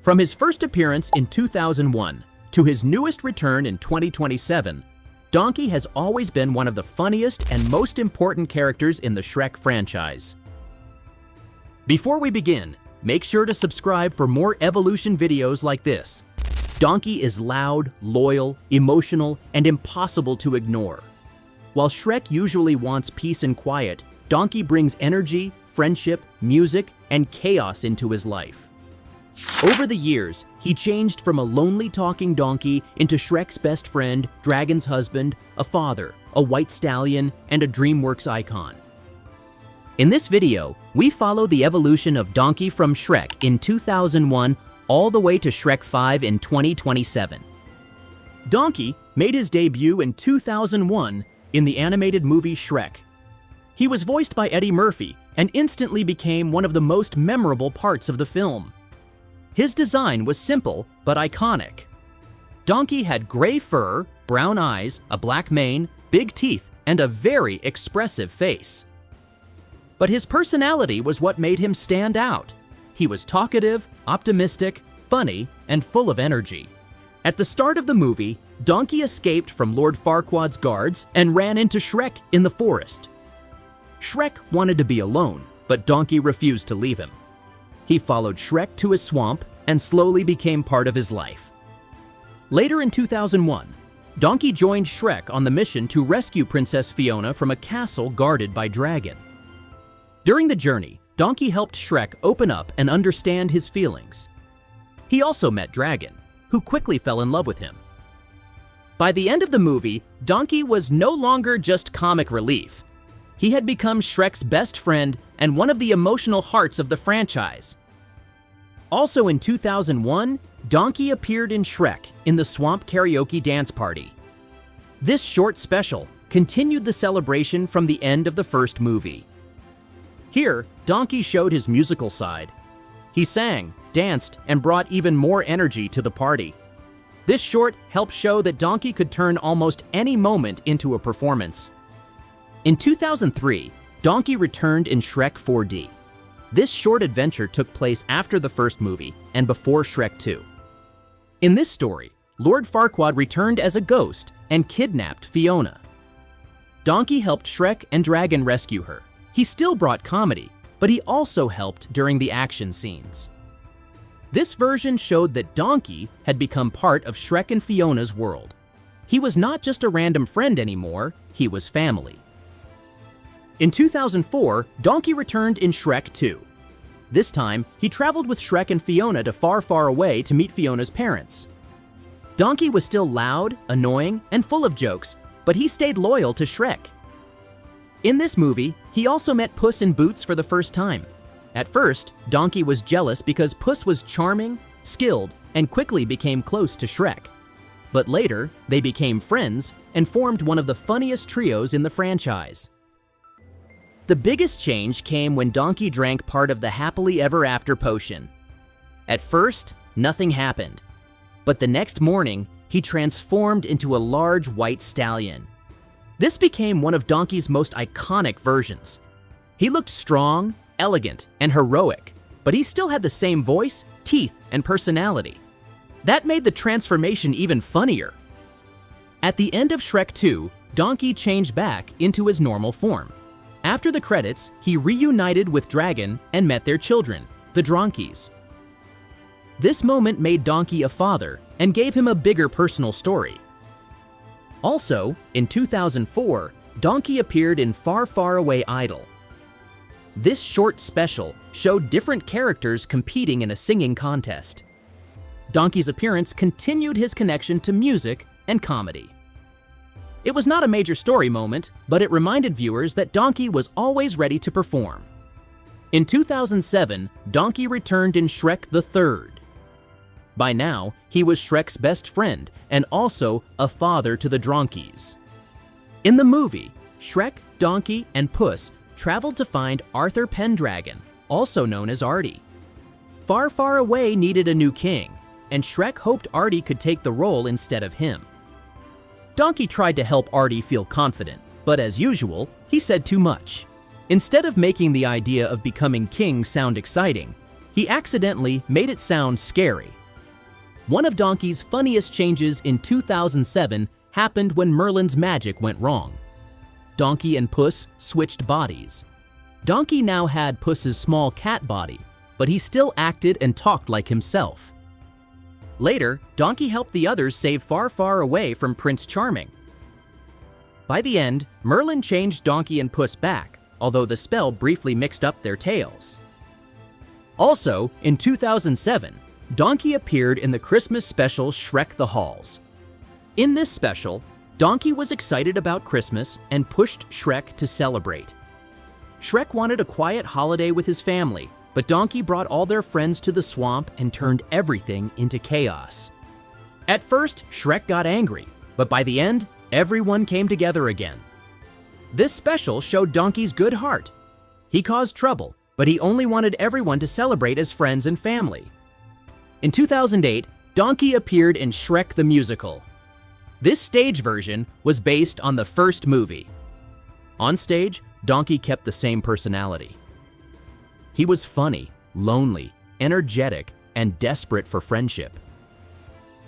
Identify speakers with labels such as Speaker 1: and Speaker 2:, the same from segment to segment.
Speaker 1: From his first appearance in 2001 to his newest return in 2027, Donkey has always been one of the funniest and most important characters in the Shrek franchise. Before we begin, make sure to subscribe for more evolution videos like this. Donkey is loud, loyal, emotional, and impossible to ignore. While Shrek usually wants peace and quiet, Donkey brings energy, friendship, music, and chaos into his life. Over the years, he changed from a lonely talking donkey into Shrek's best friend, Dragon's husband, a father, a white stallion, and a DreamWorks icon. In this video, we follow the evolution of Donkey from Shrek in 2001 all the way to Shrek 5 in 2027. Donkey made his debut in 2001 in the animated movie Shrek. He was voiced by Eddie Murphy and instantly became one of the most memorable parts of the film. His design was simple but iconic. Donkey had gray fur, brown eyes, a black mane, big teeth, and a very expressive face. But his personality was what made him stand out. He was talkative, optimistic, funny, and full of energy. At the start of the movie, Donkey escaped from Lord Farquaad's guards and ran into Shrek in the forest. Shrek wanted to be alone, but Donkey refused to leave him. He followed Shrek to his swamp and slowly became part of his life. Later in 2001, Donkey joined Shrek on the mission to rescue Princess Fiona from a castle guarded by Dragon. During the journey, Donkey helped Shrek open up and understand his feelings. He also met Dragon, who quickly fell in love with him. By the end of the movie, Donkey was no longer just comic relief. He had become Shrek's best friend and one of the emotional hearts of the franchise. Also in 2001, Donkey appeared in Shrek in the Swamp Karaoke Dance Party. This short special continued the celebration from the end of the first movie. Here, Donkey showed his musical side. He sang, danced, and brought even more energy to the party. This short helped show that Donkey could turn almost any moment into a performance. In 2003, Donkey returned in Shrek 4D. This short adventure took place after the first movie and before Shrek 2. In this story, Lord Farquaad returned as a ghost and kidnapped Fiona. Donkey helped Shrek and Dragon rescue her. He still brought comedy, but he also helped during the action scenes. This version showed that Donkey had become part of Shrek and Fiona's world. He was not just a random friend anymore, he was family. In 2004, Donkey returned in Shrek 2. This time, he traveled with Shrek and Fiona to far, far away to meet Fiona's parents. Donkey was still loud, annoying, and full of jokes, but he stayed loyal to Shrek. In this movie, he also met Puss in Boots for the first time. At first, Donkey was jealous because Puss was charming, skilled, and quickly became close to Shrek. But later, they became friends and formed one of the funniest trios in the franchise. The biggest change came when Donkey drank part of the happily ever after potion. At first, nothing happened. But the next morning, he transformed into a large white stallion. This became one of Donkey's most iconic versions. He looked strong, elegant, and heroic, but he still had the same voice, teeth, and personality. That made the transformation even funnier. At the end of Shrek 2, Donkey changed back into his normal form. After the credits, he reunited with Dragon and met their children, the Dronkeys. This moment made Donkey a father and gave him a bigger personal story. Also, in 2004, Donkey appeared in Far, Far Away Idol. This short special showed different characters competing in a singing contest. Donkey's appearance continued his connection to music and comedy. It was not a major story moment, but it reminded viewers that Donkey was always ready to perform. In 2007, Donkey returned in Shrek the Third. By now, he was Shrek's best friend and also a father to the Dronkeys. In the movie, Shrek, Donkey, and Puss traveled to find Arthur Pendragon, also known as Artie. Far, Far Away needed a new king, and Shrek hoped Artie could take the role instead of him. Donkey tried to help Artie feel confident, but as usual, he said too much. Instead of making the idea of becoming king sound exciting, He accidentally made it sound scary. One of Donkey's funniest changes in 2007 happened when Merlin's magic went wrong. Donkey and Puss switched bodies. Donkey now had Puss's small cat body, but he still acted and talked like himself. Later, Donkey helped the others save Far, Far Away from Prince Charming. By the end, Merlin changed Donkey and Puss back, although the spell briefly mixed up their tails. Also, in 2007, Donkey appeared in the Christmas special Shrek the Halls. In this special, Donkey was excited about Christmas and pushed Shrek to celebrate. Shrek wanted a quiet holiday with his family, but Donkey brought all their friends to the swamp and turned everything into chaos. At first, Shrek got angry, but by the end, everyone came together again. This special showed Donkey's good heart. He caused trouble, but he only wanted everyone to celebrate as friends and family. In 2008, Donkey appeared in Shrek the Musical. This stage version was based on the first movie. On stage, Donkey kept the same personality. He was funny, lonely, energetic, and desperate for friendship.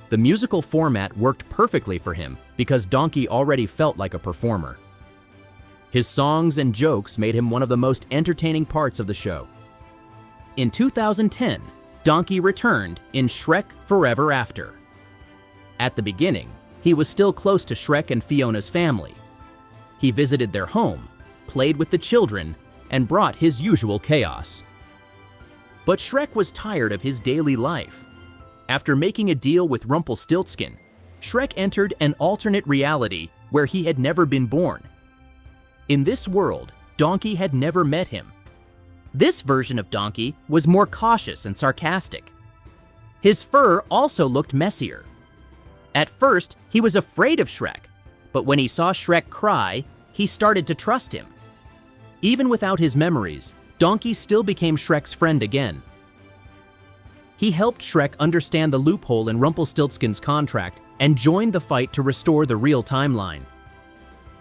Speaker 1: The musical format worked perfectly for him because Donkey already felt like a performer. His songs and jokes made him one of the most entertaining parts of the show. In 2010, Donkey returned in Shrek Forever After. At the beginning, he was still close to Shrek and Fiona's family. He visited their home, played with the children, and brought his usual chaos. But Shrek was tired of his daily life. After making a deal with Rumpelstiltskin, Shrek entered an alternate reality where he had never been born. In this world, Donkey had never met him. This version of Donkey was more cautious and sarcastic. His fur also looked messier. At first, he was afraid of Shrek, but when he saw Shrek cry, he started to trust him. Even without his memories, Donkey still became Shrek's friend again. He helped Shrek understand the loophole in Rumpelstiltskin's contract and joined the fight to restore the real timeline.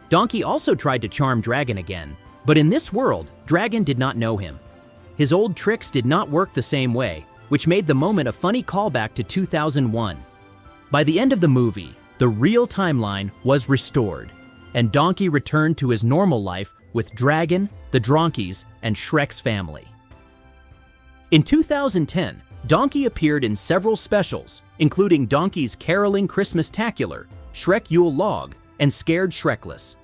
Speaker 1: Donkey also tried to charm Dragon again, but in this world, Dragon did not know him. His old tricks did not work the same way, which made the moment a funny callback to 2001. By the end of the movie, the real timeline was restored, and Donkey returned to his normal life with Dragon, the Dronkeys, and Shrek's family. In 2010, Donkey appeared in several specials, including Donkey's Caroling Christmas-tacular, Shrek Yule Log, and Scared Shrekless.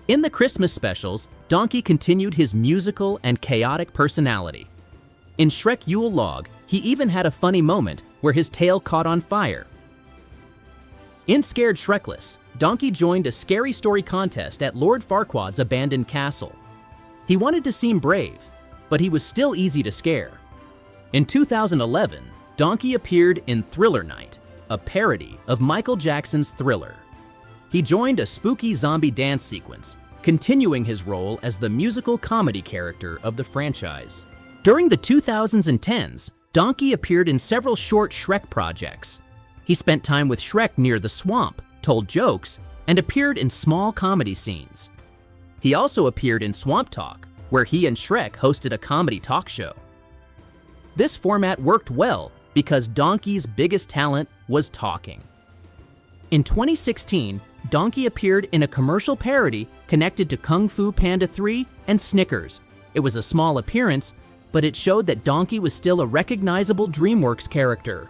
Speaker 1: In the Christmas specials, Donkey continued his musical and chaotic personality. In Shrek Yule Log, he even had a funny moment where his tail caught on fire. In Scared Shrekless, Donkey joined a scary story contest at Lord Farquaad's abandoned castle. He wanted to seem brave, but he was still easy to scare. In 2011, Donkey appeared in Thriller Night, a parody of Michael Jackson's Thriller. He joined a spooky zombie dance sequence, continuing his role as the musical comedy character of the franchise. During the 2000s and 10s, Donkey appeared in several short Shrek projects. He spent time with Shrek near the swamp, told jokes, and appeared in small comedy scenes. He also appeared in Swamp Talk, where he and Shrek hosted a comedy talk show. This format worked well because Donkey's biggest talent was talking. In 2016, Donkey appeared in a commercial parody connected to Kung Fu Panda 3 and Snickers. It was a small appearance, but it showed that Donkey was still a recognizable DreamWorks character.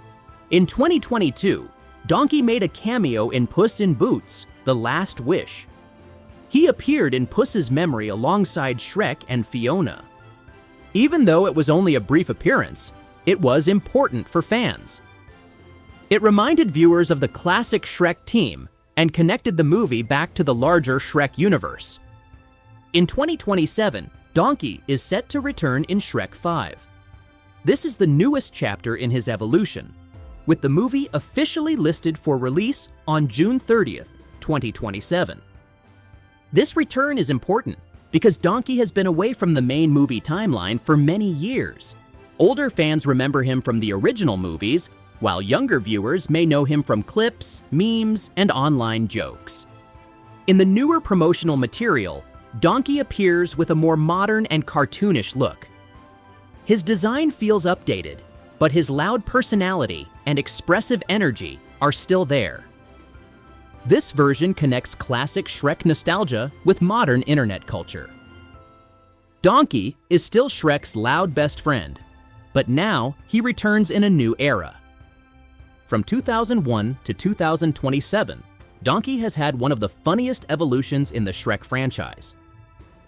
Speaker 1: In 2022, Donkey made a cameo in Puss in Boots: The Last Wish. He appeared in Puss's memory alongside Shrek and Fiona. Even though it was only a brief appearance, it was important for fans. It reminded viewers of the classic Shrek team and connected the movie back to the larger Shrek universe. In 2027, Donkey is set to return in Shrek 5. This is the newest chapter in his evolution, with the movie officially listed for release on June 30th, 2027. This return is important because Donkey has been away from the main movie timeline for many years. Older fans remember him from the original movies, while younger viewers may know him from clips, memes, and online jokes. In the newer promotional material, Donkey appears with a more modern and cartoonish look. His design feels updated, but his loud personality and expressive energy are still there. This version connects classic Shrek nostalgia with modern internet culture. Donkey is still Shrek's loud best friend, but now he returns in a new era. From 2001 to 2027, Donkey has had one of the funniest evolutions in the Shrek franchise.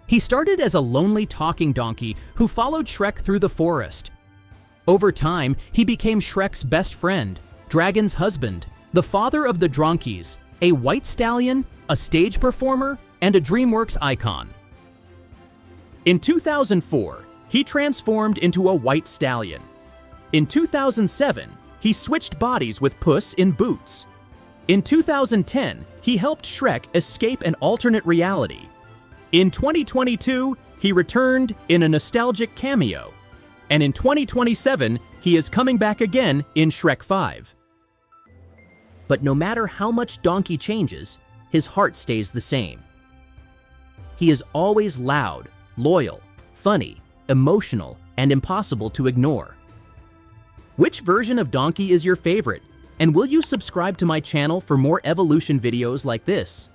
Speaker 1: He started as a lonely talking donkey who followed Shrek through the forest. Over time, he became Shrek's best friend, Dragon's husband, the father of the Dronkeys, a white stallion, a stage performer, and a DreamWorks icon. In 2004, he transformed into a white stallion. In 2007, he switched bodies with Puss in Boots. In 2010, he helped Shrek escape an alternate reality. In 2022, he returned in a nostalgic cameo. And in 2027, he is coming back again in Shrek 5. But no matter how much Donkey changes, his heart stays the same. He is always loud, loyal, funny, emotional, and impossible to ignore. Which version of Donkey is your favorite? And will you subscribe to my channel for more evolution videos like this?